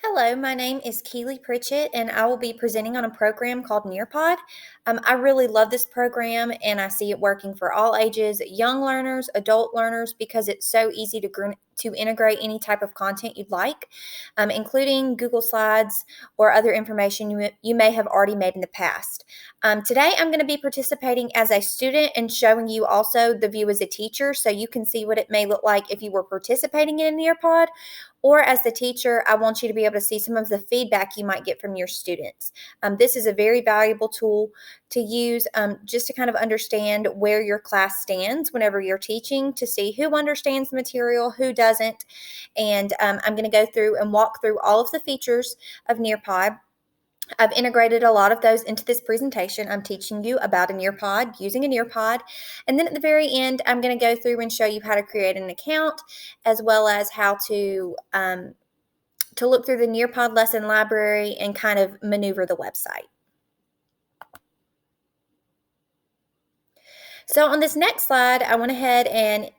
Hello, my name is Keely Pritchett, and I will be presenting on a program called Nearpod. I really love this program, and I see it working for all ages, young learners, adult learners, because it's so easy to integrate any type of content you'd like, including Google Slides or other information you may have already made in the past. Today, I'm going to be participating as a student and showing you also the view as a teacher, so you can see what it may look like if you were participating in a Nearpod. Or as the teacher, I want you to be able to see some of the feedback you might get from your students. This is a very valuable tool to use just to kind of understand where your class stands whenever you're teaching, to see who understands the material, who doesn't. And I'm going to go through and walk through all of the features of Nearpod. I've integrated a lot of those into this presentation. I'm teaching you about a Nearpod, using a Nearpod. And then at the very end, I'm going to go through and show you how to create an account, as well as how to look through the Nearpod lesson library and kind of maneuver the website. So on this next slide, I went ahead and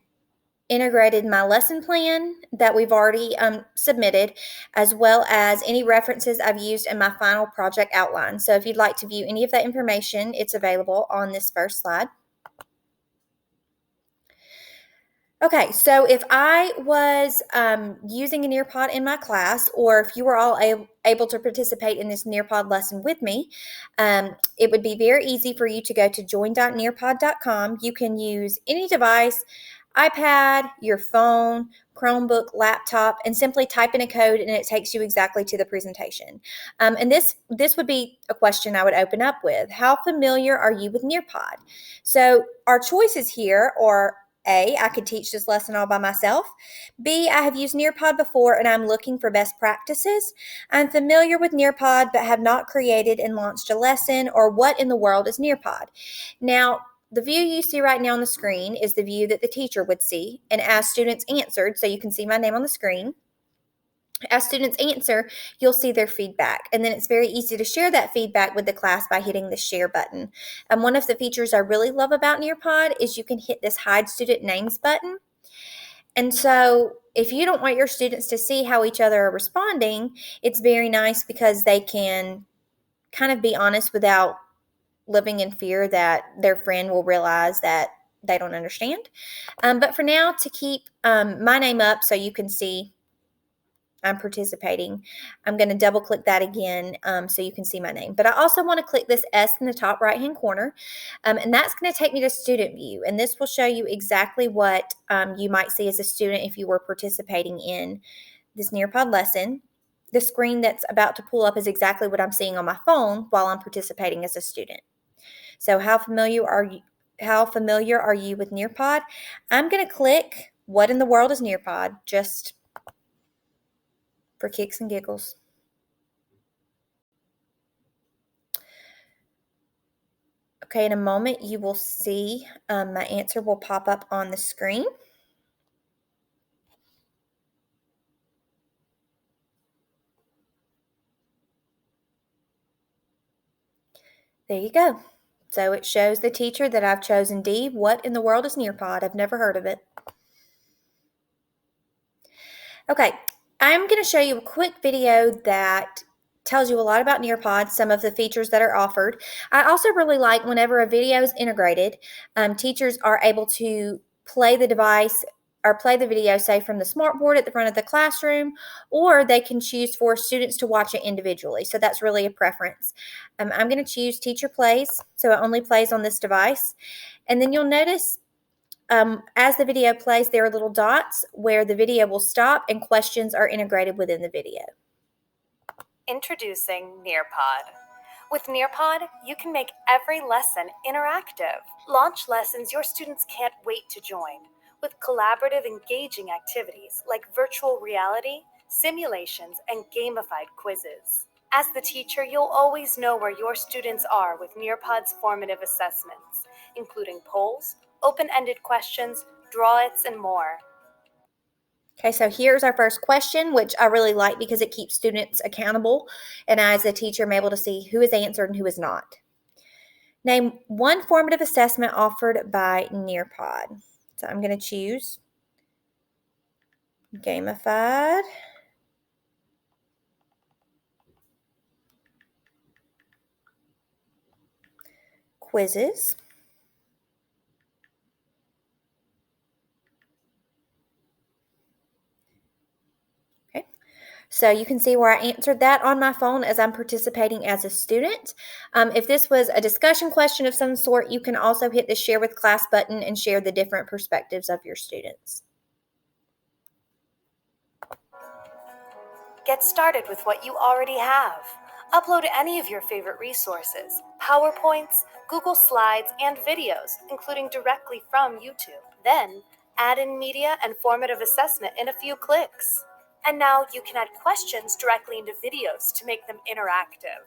integrated my lesson plan that we've already submitted, as well as any references I've used in my final project outline. So if you'd like to view any of that information, it's available on this first slide. Okay, so if I was using a Nearpod in my class, or if you were all able to participate in this Nearpod lesson with me, it would be very easy for you to go to join.nearpod.com. You can use any device, iPad, your phone, Chromebook, laptop, and simply type in a code, and it takes you exactly to the presentation. And this would be a question I would open up with. How familiar are you with Nearpod? So our choices here are: A, I could teach this lesson all by myself. B, I have used Nearpod before and I'm looking for best practices. I'm familiar with Nearpod but have not created and launched a lesson. Or what in the world is Nearpod? Now, the view you see right now on the screen is the view that the teacher would see. And as students answered, so you can see my name on the screen, as students answer, you'll see their feedback, and then it's very easy to share that feedback with the class by hitting the share button. And one of the features I really love about Nearpod is you can hit this hide student names button. And so if you don't want your students to see how each other are responding, it's very nice because they can kind of be honest without living in fear that their friend will realize that they don't understand. But for now, to keep my name up so you can see I'm participating, I'm going to double click that again so you can see my name. But I also want to click this S in the top right hand corner, and that's going to take me to student view. And this will show you exactly what you might see as a student if you were participating in this Nearpod lesson. The screen that's about to pull up is exactly what I'm seeing on my phone while I'm participating as a student. So how familiar are you with Nearpod? I'm going to click what in the world is Nearpod, just for kicks and giggles. Okay, in a moment you will see my answer will pop up on the screen. There you go. So it shows the teacher that I've chosen D. What in the world is Nearpod? I've never heard of it. Okay, I'm going to show you a quick video that tells you a lot about Nearpod, some of the features that are offered. I also really like whenever a video is integrated, teachers are able to play the device or play the video, say, from the smartboard at the front of the classroom, or they can choose for students to watch it individually. So that's really a preference. I'm going to choose Teacher Plays, so it only plays on this device. And then you'll notice as the video plays, there are little dots where the video will stop and questions are integrated within the video. Introducing Nearpod. With Nearpod, you can make every lesson interactive. Launch lessons your students can't wait to join, with collaborative, engaging activities like virtual reality, simulations, and gamified quizzes. As the teacher, you'll always know where your students are with Nearpod's formative assessments, including polls, open-ended questions, draw-its, and more. Okay, so here's our first question, which I really like because it keeps students accountable, and as a teacher, I'm able to see who has answered and who has not. Name one formative assessment offered by Nearpod. So I'm going to choose gamified. quizzes. Okay. So you can see where I answered that on my phone as I'm participating as a student. If this was a discussion question of some sort, you can also hit the share with class button and share the different perspectives of your students. Get started with what you already have. Upload any of your favorite resources, PowerPoints, Google Slides, and videos, including directly from YouTube. Then, add in media and formative assessment in a few clicks. And now you can add questions directly into videos to make them interactive.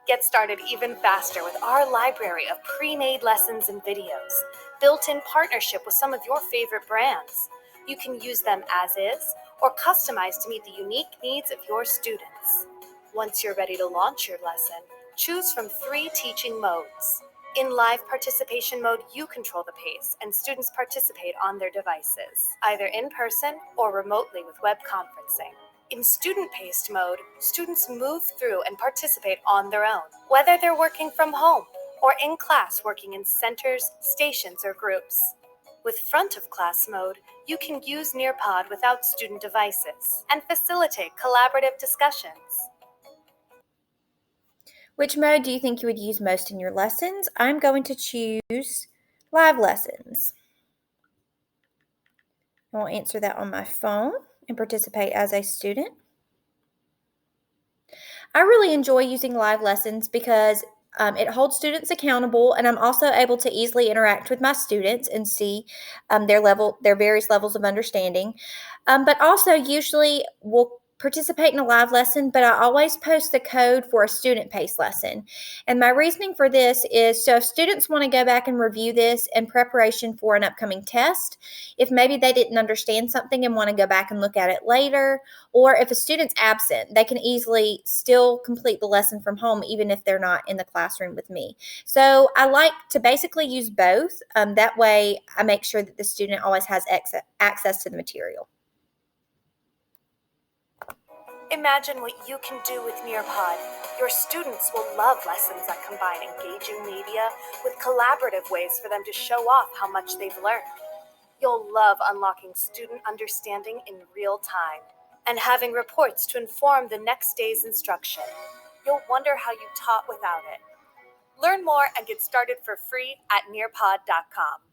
Get started even faster with our library of pre-made lessons and videos, built in partnership with some of your favorite brands. You can use them as is or customize to meet the unique needs of your students. Once you're ready to launch your lesson, choose from 3 teaching modes. In live participation mode, you control the pace and students participate on their devices, either in person or remotely with web conferencing. In student-paced mode, students move through and participate on their own, whether they're working from home or in class working in centers, stations, or groups. With front-of-class mode, you can use Nearpod without student devices and facilitate collaborative discussions. Which mode do you think you would use most in your lessons? I'm going to choose live lessons. I'll answer that on my phone and participate as a student. I really enjoy using live lessons because it holds students accountable, and I'm also able to easily interact with my students and see their various levels of understanding. But also, usually, we'll participate in a live lesson, but I always post the code for a student-paced lesson. And my reasoning for this is so if students want to go back and review this in preparation for an upcoming test, if maybe they didn't understand something and want to go back and look at it later, or if a student's absent, they can easily still complete the lesson from home, even if they're not in the classroom with me. So I like to basically use both. That way, I make sure that the student always has access to the material. Imagine what you can do with Nearpod. Your students will love lessons that combine engaging media with collaborative ways for them to show off how much they've learned. You'll love unlocking student understanding in real time and having reports to inform the next day's instruction. You'll wonder how you taught without it. Learn more and get started for free at nearpod.com.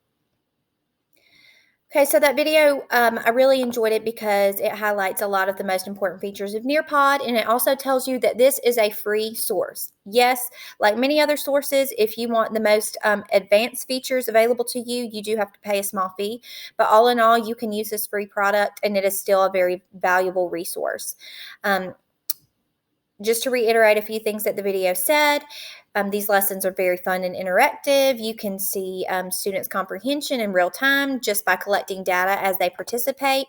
Okay, so that video, I really enjoyed it because it highlights a lot of the most important features of Nearpod, and it also tells you that this is a free source. Yes, like many other sources, if you want the most advanced features available to you, you do have to pay a small fee. But all in all, you can use this free product, and it is still a very valuable resource. Just to reiterate a few things that the video said, these lessons are very fun and interactive. You can see students' comprehension in real time just by collecting data as they participate.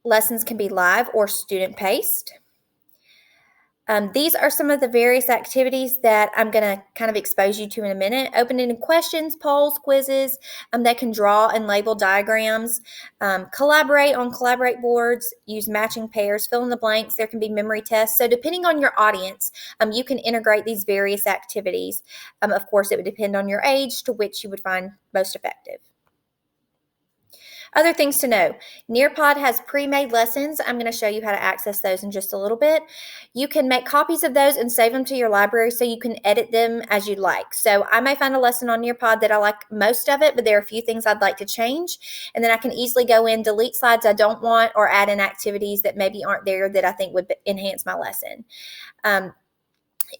Lessons can be live or student-paced. These are some of the various activities that I'm going to kind of expose you to in a minute. Open-ended questions, polls, quizzes that can draw and label diagrams, collaborate on collaborate boards, use matching pairs, fill in the blanks. There can be memory tests. So depending on your audience, you can integrate these various activities. Of course, it would depend on your age to which you would find most effective. Other things to know, Nearpod has pre-made lessons. I'm going to show you how to access those in just a little bit. You can make copies of those and save them to your library so you can edit them as you'd like. So I may find a lesson on Nearpod that I like most of it, but there are a few things I'd like to change. And then I can easily go in, delete slides I don't want, or add in activities that maybe aren't there that I think would enhance my lesson.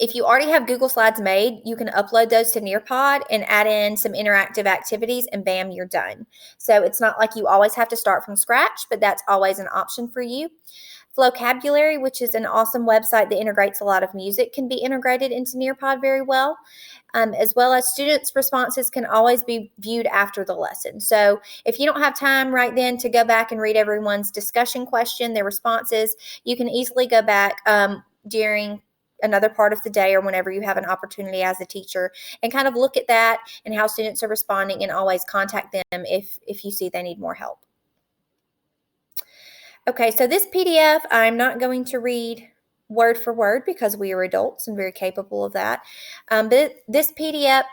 If you already have Google Slides made, you can upload those to Nearpod and add in some interactive activities, and bam, you're done. So it's not like you always have to start from scratch, but that's always an option for you. Flocabulary, which is an awesome website that integrates a lot of music, can be integrated into Nearpod very well. As well as students' responses can always be viewed after the lesson. So if you don't have time right then to go back and read everyone's discussion question, their responses, you can easily go back during another part of the day or whenever you have an opportunity as a teacher and kind of look at that and how students are responding, and always contact them if you see they need more help. Okay, so this PDF I'm not going to read word for word because we are adults and very capable of that. But this PDF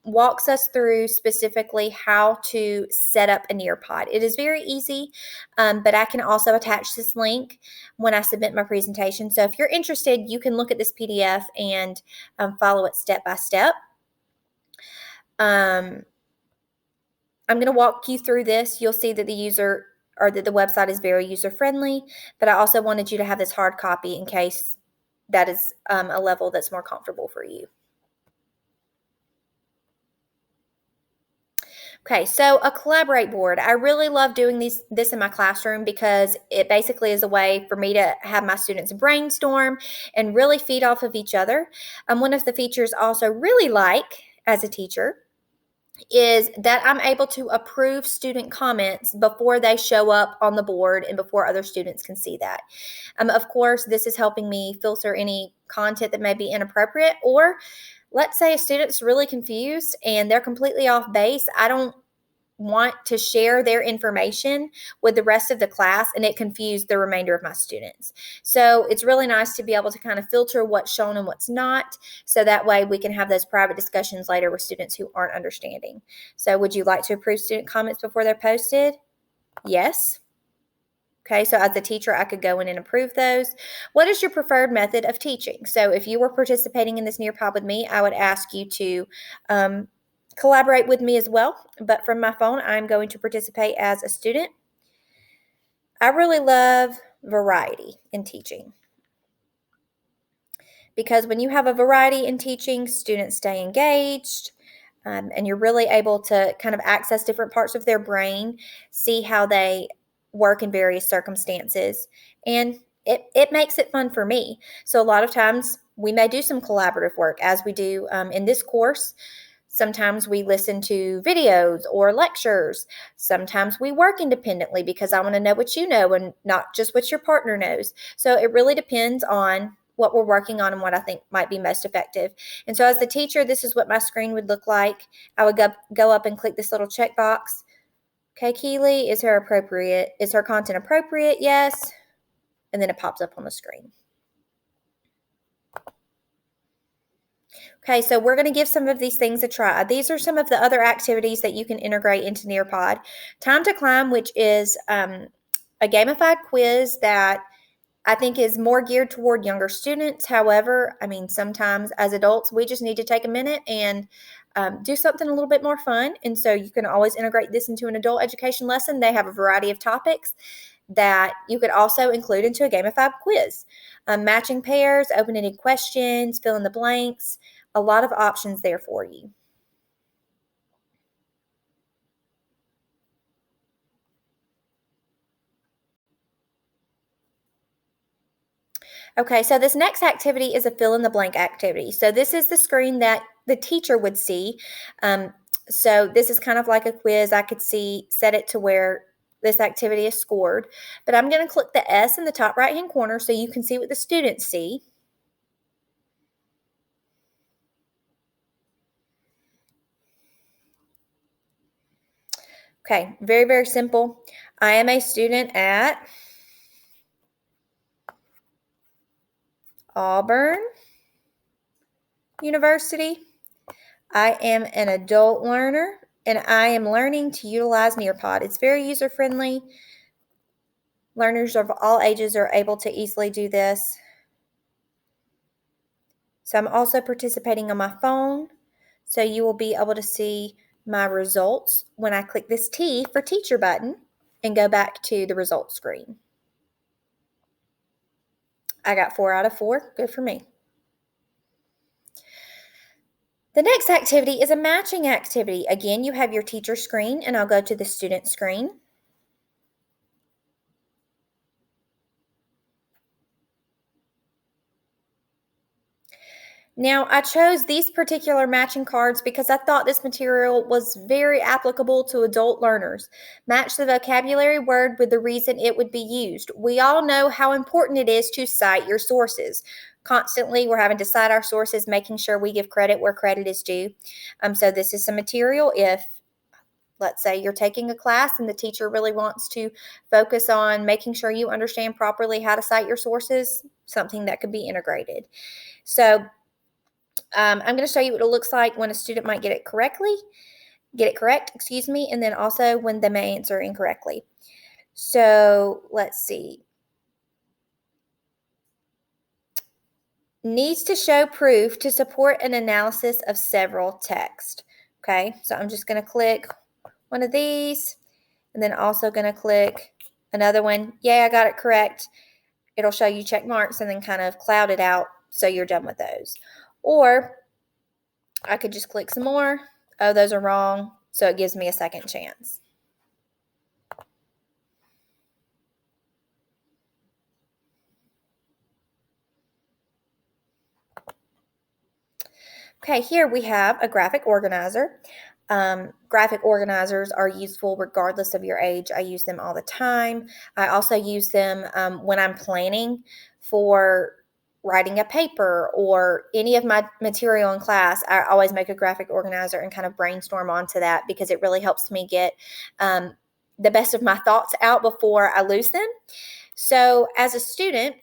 walks us through specifically how to set up a Nearpod. It is very easy, but I can also attach this link when I submit my presentation. So if you're interested, you can look at this PDF and follow it step by step. I'm going to walk you through this. You'll see that the website is very user friendly, but I also wanted you to have this hard copy in case that is a level that's more comfortable for you. Okay, so a Collaborate board. I really love doing this in my classroom because it basically is a way for me to have my students brainstorm and really feed off of each other. One of the features I also really like as a teacher is that I'm able to approve student comments before they show up on the board and before other students can see that. Of course, this is helping me filter any content that may be inappropriate, or let's say a student's really confused and they're completely off base. I don't want to share their information with the rest of the class and it confused the remainder of my students. So it's really nice to be able to kind of filter what's shown and what's not, so that way we can have those private discussions later with students who aren't understanding. So would you like to approve student comments before they're posted? Yes. Okay, so as a teacher, I could go in and approve those. What is your preferred method of teaching? So if you were participating in this Nearpod with me, I would ask you to collaborate with me as well. But from my phone, I'm going to participate as a student. I really love variety in teaching, because when you have a variety in teaching, students stay engaged, and you're really able to kind of access different parts of their brain, see how they work in various circumstances, and it makes it fun for me. So a lot of times we may do some collaborative work, as we do in this course. Sometimes we listen to videos or lectures. Sometimes we work independently because I want to know what you know and not just what your partner knows. So it really depends on what we're working on and what I think might be most effective. And so as the teacher, this is what my screen would look like. I would go up and click this little checkbox. Okay, Keely, is her content appropriate? Yes. And then it pops up on the screen. Okay, so we're going to give some of these things a try. These are some of the other activities that you can integrate into Nearpod. Time to Climb, which is a gamified quiz that I think is more geared toward younger students. However, I mean, sometimes as adults, we just need to take a minute and do something a little bit more fun. And so you can always integrate this into an adult education lesson. They have a variety of topics that you could also include into a gamified quiz. Matching pairs, open-ended questions, fill in the blanks, a lot of options there for you. Okay, so this next activity is a fill in the blank activity. So this is the screen that the teacher would see. So this is kind of like a quiz. I could set it to where this activity is scored. But I'm going to click the S in the top right-hand corner so you can see what the students see. Okay, very, very simple. I am a student at Auburn University. I am an adult learner, and I am learning to utilize Nearpod. It's very user-friendly. Learners of all ages are able to easily do this. So I'm also participating on my phone, so you will be able to see my results when I click this T for teacher button and go back to the results screen. I got 4 out of 4. Good for me. The next activity is a matching activity. Again, you have your teacher screen, and I'll go to the student screen. Now, I chose these particular matching cards because I thought this material was very applicable to adult learners. Match the vocabulary word with the reason it would be used. We all know how important it is to cite your sources. Constantly, we're having to cite our sources, making sure we give credit where credit is due. So this is some material. If let's say you're taking a class and the teacher really wants to focus on making sure you understand properly how to cite your sources, something that could be integrated. So I'm going to show you what it looks like when a student might get it correct, and then also when they may answer incorrectly. So let's see. Needs to show proof to support an analysis of several texts. Okay, so I'm just going to click one of these and then also going to click another one. Yay, I got it correct. It'll show you check marks and then kind of cloud it out so you're done with those. Or I could just click some more. Oh, those are wrong. So it gives me a second chance. Okay, here we have a graphic organizer. Graphic organizers are useful regardless of your age. I use them all the time. I also use them when I'm planning for writing a paper or any of my material in class. I always make a graphic organizer and kind of brainstorm onto that because it really helps me get the best of my thoughts out before I lose them. So as a student,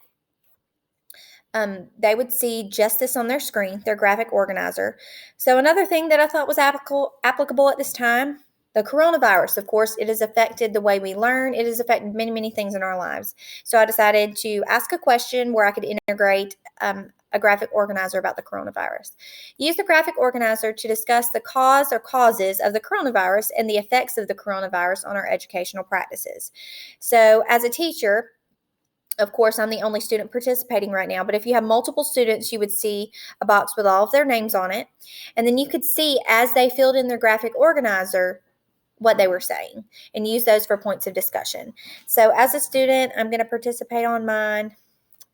they would see just this on their screen, their graphic organizer. So another thing that I thought was applicable at this time, the coronavirus, of course, it has affected the way we learn. It has affected many, many things in our lives. So I decided to ask a question where I could integrate a graphic organizer about the coronavirus. Use the graphic organizer to discuss the cause or causes of the coronavirus and the effects of the coronavirus on our educational practices. So as a teacher, of course, I'm the only student participating right now, but if you have multiple students, you would see a box with all of their names on it. And then you could see as they filled in their graphic organizer what they were saying and use those for points of discussion. So as a student, I'm going to participate on mine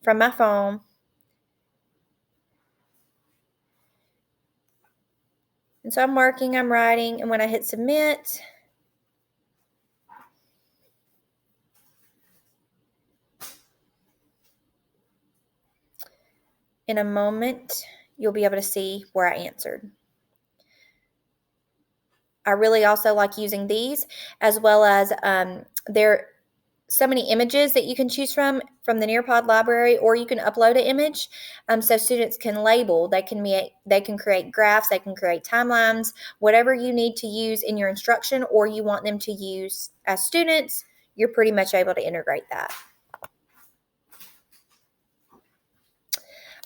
from my phone. And so I'm marking, I'm writing, and when I hit submit, in a moment, you'll be able to see where I answered. I really also like using these as well as there are so many images that you can choose from the Nearpod library, or you can upload an image so students can label. They can create graphs, they can create timelines, whatever you need to use in your instruction or you want them to use as students, you're pretty much able to integrate that.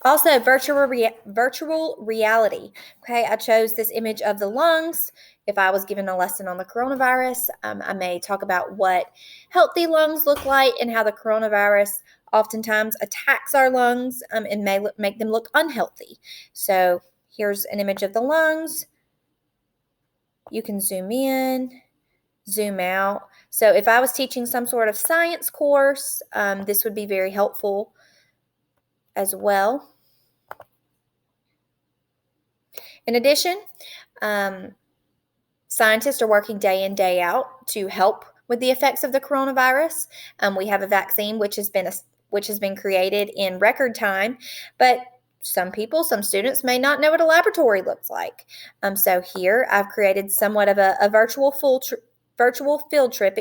Also, virtual reality. Okay, I chose this image of the lungs. If I was given a lesson on the coronavirus, I may talk about what healthy lungs look like and how the coronavirus oftentimes attacks our lungs and may make them look unhealthy. So here's an image of the lungs. You can zoom in, zoom out. So if I was teaching some sort of science course, this would be very helpful as well. In addition, scientists are working day in, day out to help with the effects of the coronavirus. We have a vaccine which has been created in record time, but some students may not know what a laboratory looks like. So here I've created somewhat of a virtual field trip,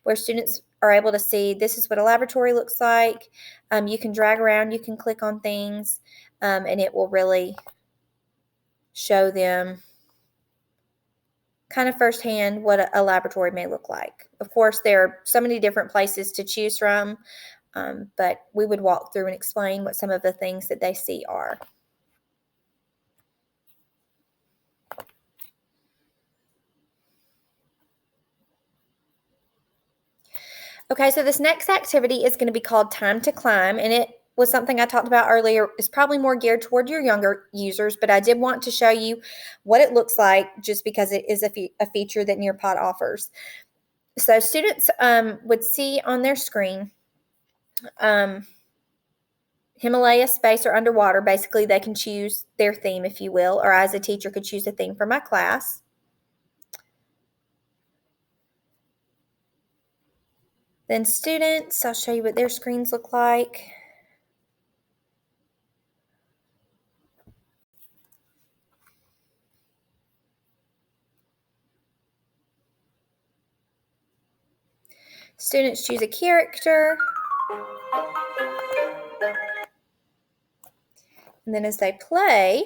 where students are able to see this is what a laboratory looks like. You can drag around, you can click on things, and it will really show them kind of firsthand what a laboratory may look like. Of course, there are so many different places to choose from, but we would walk through and explain what some of the things that they see are. Okay, so this next activity is going to be called Time to Climb, and it was something I talked about earlier. It's probably more geared toward your younger users, but I did want to show you what it looks like just because it is a feature that Nearpod offers. So students would see on their screen Himalaya, space, or underwater. Basically, they can choose their theme, if you will, or as a teacher could choose a theme for my class. Then students, I'll show you what their screens look like. Students choose a character. And then as they play,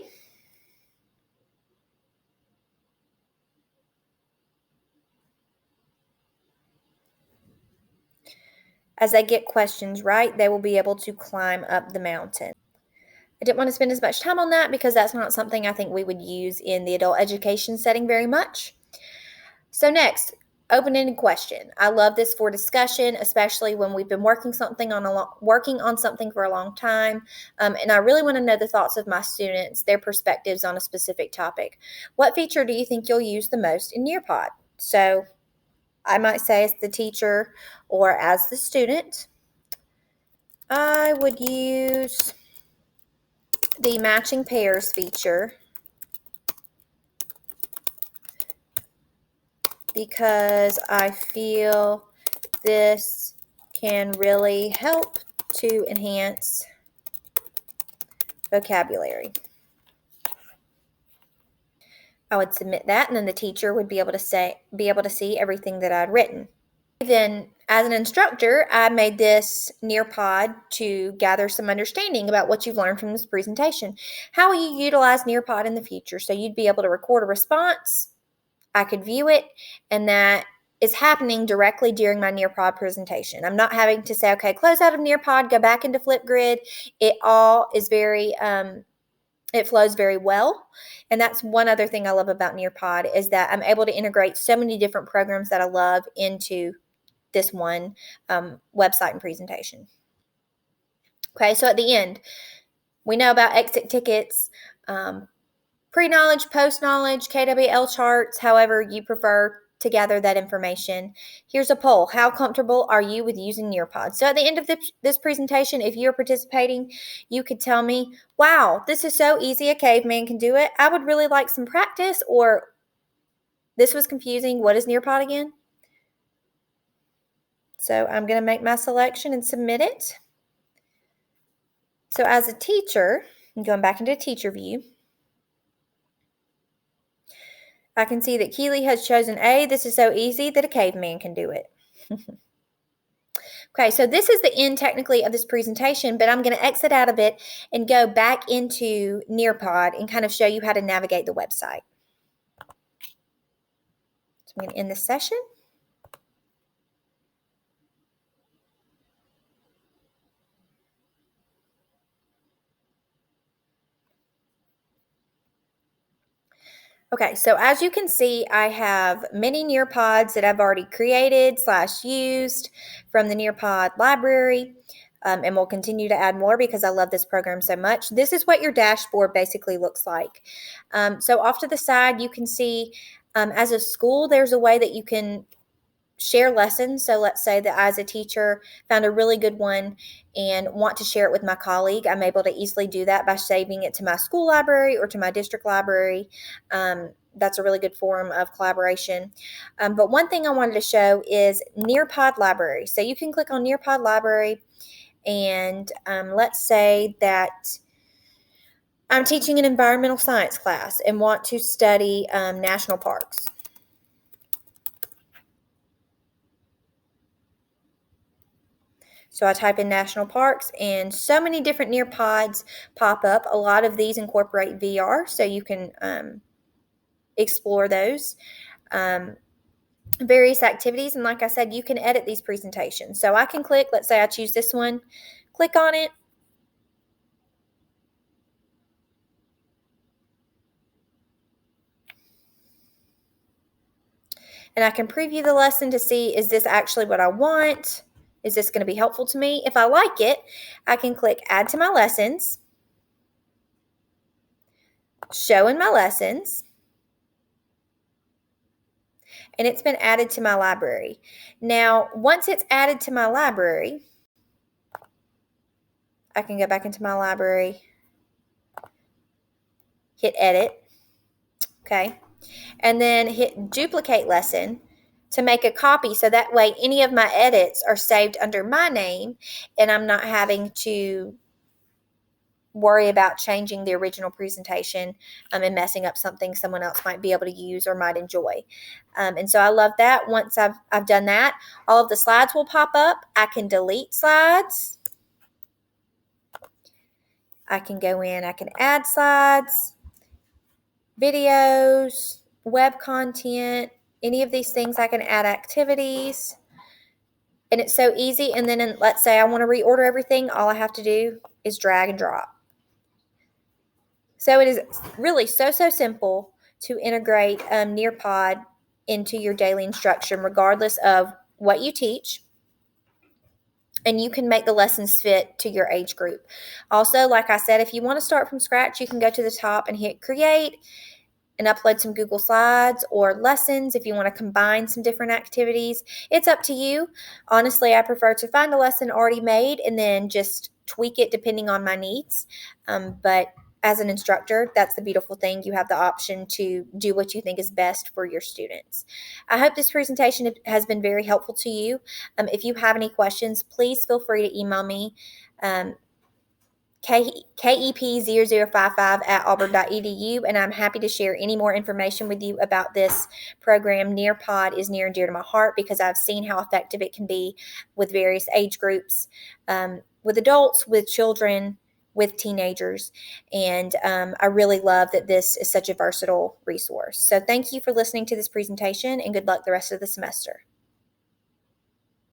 as they get questions right, they will be able to climb up the mountain. I didn't want to spend as much time on that because that's not something I think we would use in the adult education setting very much. So next, open-ended question. I love this for discussion, especially when we've been working on something for a long time, and I really want to know the thoughts of my students, their perspectives on a specific topic. What feature do you think you'll use the most in Nearpod? So I might say as the teacher or as the student, I would use the matching pairs feature because I feel this can really help to enhance vocabulary. I would submit that, and then the teacher would be able to see everything that I'd written. Then, as an instructor, I made this Nearpod to gather some understanding about what you've learned from this presentation. How will you utilize Nearpod in the future? So you'd be able to record a response, I could view it, and that is happening directly during my Nearpod presentation. I'm not having to say, okay, close out of Nearpod, go back into Flipgrid. It all is it flows very well. And that's one other thing I love about Nearpod is that I'm able to integrate so many different programs that I love into this one website and presentation. Okay, so at the end, we know about exit tickets, pre-knowledge, post-knowledge, KWL charts, however you prefer to gather that information. Here's a poll. How comfortable are you with using Nearpod? So at the end of this presentation, if you're participating, you could tell me, wow, this is so easy, a caveman can do it. I would really like some practice, or this was confusing. What is Nearpod again? So I'm going to make my selection and submit it. So as a teacher, I'm going back into teacher view. I can see that Keely has chosen A. This is so easy that a caveman can do it. Okay, so this is the end technically of this presentation, but I'm going to exit out of it and go back into Nearpod and kind of show you how to navigate the website. So I'm going to end this session. Okay, so as you can see, I have many Nearpods that I've already created / used from the Nearpod library, and we'll continue to add more because I love this program so much. This is what your dashboard basically looks like. So off to the side, you can see as a school, there's a way that you can share lessons. So let's say that I, as a teacher, found a really good one and want to share it with my colleague. I'm able to easily do that by saving it to my school library or to my district library. That's a really good form of collaboration. But one thing I wanted to show is Nearpod Library. So you can click on Nearpod Library, and let's say that I'm teaching an environmental science class and want to study national parks. So I type in national parks, and so many different Nearpods pop up. A lot of these incorporate VR, so you can explore those. Various activities, and like I said, you can edit these presentations. So I can click, let's say I choose this one, click on it. And I can preview the lesson to see, is this actually what I want? Is this going to be helpful to me? If I like it, I can click Add to my lessons, Show in my lessons, and it's been added to my library. Now, once it's added to my library, I can go back into my library, hit Edit, okay, and then hit Duplicate Lesson to make a copy, so that way any of my edits are saved under my name and I'm not having to worry about changing the original presentation and messing up something someone else might be able to use or might enjoy. And so I love that. Once I've done that, all of the slides will pop up. I can delete slides. I can go in, I can add slides, videos, web content, any of these things. I can add activities. And it's so easy. And then let's say I want to reorder everything. All I have to do is drag and drop. So it is really so simple to integrate Nearpod into your daily instruction, regardless of what you teach. And you can make the lessons fit to your age group. Also, like I said, if you want to start from scratch, you can go to the top and hit create and upload some Google Slides or lessons if you want to combine some different activities. It's up to you. Honestly, I prefer to find a lesson already made and then just tweak it depending on my needs. But as an instructor, that's the beautiful thing. You have the option to do what you think is best for your students. I hope this presentation has been very helpful to you. If you have any questions, please feel free to email me. KEP0055 @auburn.edu, and I'm happy to share any more information with you about this program. Nearpod is near and dear to my heart because I've seen how effective it can be with various age groups, with adults, with children, with teenagers, and I really love that this is such a versatile resource. So thank you for listening to this presentation, and good luck the rest of the semester.